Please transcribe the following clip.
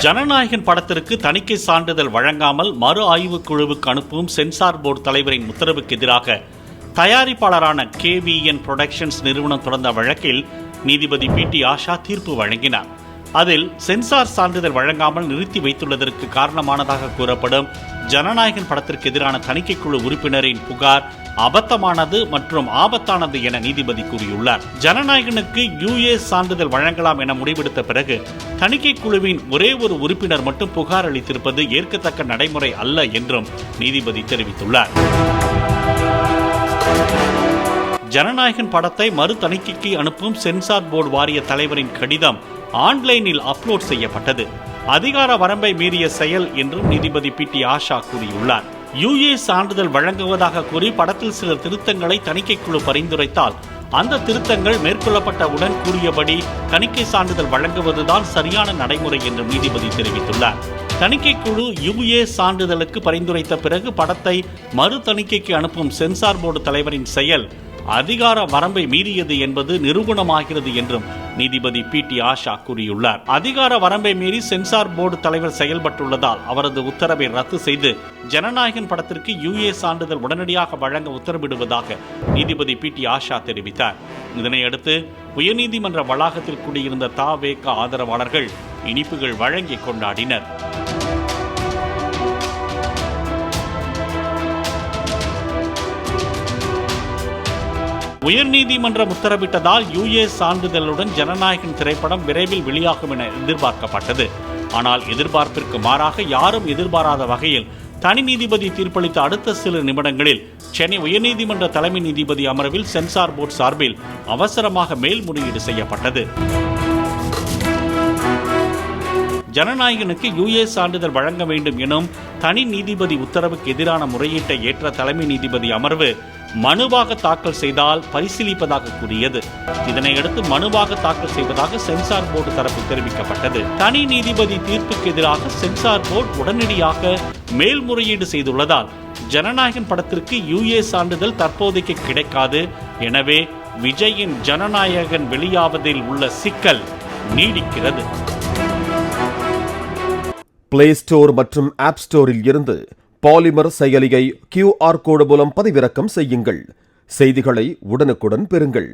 ஜனநாயகன் படத்திற்கு தணிக்கை சான்றிதழ் வழங்காமல் மறு ஆய்வுக் குழுவுக்கு அனுப்பும் சென்சார் போர்டு தலைவரின் உத்தரவுக்கு எதிராக தயாரிப்பாளரான KVN புரொடக்ஷன்ஸ் நிறுவனம் தொடர்ந்த வழக்கில் நீதிபதி PT ஆஷா தீர்ப்பு வழங்கினார். அதில் சென்சார் சான்றிதழ் வழங்காமல் நிறுத்தி வைத்துள்ளதற்கு காரணமானதாக கூறப்படும் ஜனநாயகன் படத்திற்கு எதிரான தணிக்கைக்குழு உறுப்பினரின் புகார் அபத்தமானது மற்றும் ஆபத்தானது என நீதிபதி கூறியுள்ளார். ஜனநாயகனுக்கு UA சான்றிதழ் வழங்கலாம் என முடிவெடுத்த பிறகு தணிக்கை குழுவின் ஒரே ஒரு உறுப்பினர் மட்டும் புகார் அளித்திருப்பது ஏற்கத்தக்க நடைமுறை அல்ல என்றும் நீதிபதி தெரிவித்துள்ளார். ஜனநாயகன் படத்தை மறு தணிக்கைக்கு அனுப்பும் சென்சார் போர்டு வாரிய தலைவரின் கடிதம் ஆன்லைனில் அப்லோட் செய்யப்பட்டது. அதிகார வரம்பை மீறிய செயல் என்றும் நீதிபதி PT ஆஷா கூறியுள்ளார். UA சான்றிதழ் வழங்குவதாக கூறி படத்தில் சில திருத்தங்களை தணிக்கைக்குழு பரிந்துரைத்தால் அந்த திருத்தங்கள் மேற்கொள்ளப்பட்டவுடன் கூறியபடி தணிக்கை சான்றிதழ் வழங்குவதுதான் சரியான நடைமுறை என்று நீதிபதி தெரிவித்துள்ளார். தணிக்கைக்குழு UA சான்றிதழுக்கு பரிந்துரைத்த பிறகு படத்தை மறு தணிக்கைக்கு அனுப்பும் சென்சார் போர்டு தலைவரின் செயல் அதிகார வரம்பை மீறியது என்பது நிரூபணமாகிறது என்றும் நீதிபதி PT ஆஷா கூறியுள்ளார். அதிகார வரம்பை மீறி சென்சார் போர்டு தலைவர் செயல்பட்டுள்ளதால் அவரது உத்தரவை ரத்து செய்து ஜனநாயகன் படத்திற்கு UA சான்றிதழ் உடனடியாக வழங்க உத்தரவிடுவதாக நீதிபதி PT ஆஷா தெரிவித்தார். இதனையடுத்து உயர்நீதிமன்ற வளாகத்தில் கூடியிருந்த தவேக ஆதரவாளர்கள் இனிப்புகள் வழங்கி கொண்டாடினர். உயர்நீதிமன்றம் உத்தரவிட்டதால் UA சான்றிதழுடன் ஜனநாயகன் திரைப்படம் விரைவில் வெளியாகும் என எதிர்பார்க்கப்பட்டது. ஆனால் எதிர்பார்ப்பிற்கு மாறாக யாரும் எதிர்பாராத வகையில் தனி நீதிபதி தீர்ப்பளித்த அடுத்த சில நிமிடங்களில் சென்னை உயர்நீதிமன்ற தலைமை நீதிபதி அமர்வில் சென்சார் போர்டு சார்பில் அவசரமாக மேல்முறையீடு செய்யப்பட்டது. ஜனநாயகனுக்கு UA சான்றிதழ் வழங்க வேண்டும் எனும் தனி நீதிபதி உத்தரவுக்கு எதிரான முறையீட்டை ஏற்ற தலைமை நீதிபதி அமர்வு மனுவாக தாக்கல் செய்தால் பரிசீலிப்பதாக கூறியது. இதனையடுத்து மனுவாக தாக்கல் செய்வதாக சென்சார் போர்டு தரப்பு தெரிவிக்கப்பட்டது. தனி நீதிபதி தீர்ப்புக்கு எதிராக சென்சார் போர்டு உடனடியாக மேல்முறையீடு செய்துள்ளதால் ஜனநாயகன் படத்திற்கு UA சான்றிதழ் தற்போதைக்கு கிடைக்காது. எனவே விஜயின் ஜனநாயகன் வெளியாவதில் உள்ள சிக்கல் நீடிக்கிறது. பிளே ஸ்டோர் மற்றும் ஆப் ஸ்டோரில் இருந்து பாலிமர் செயலியை QR கோடு மூலம் பதிவிறக்கம் செய்யுங்கள். செய்திகளை உடனுக்குடன் பெறுங்கள்.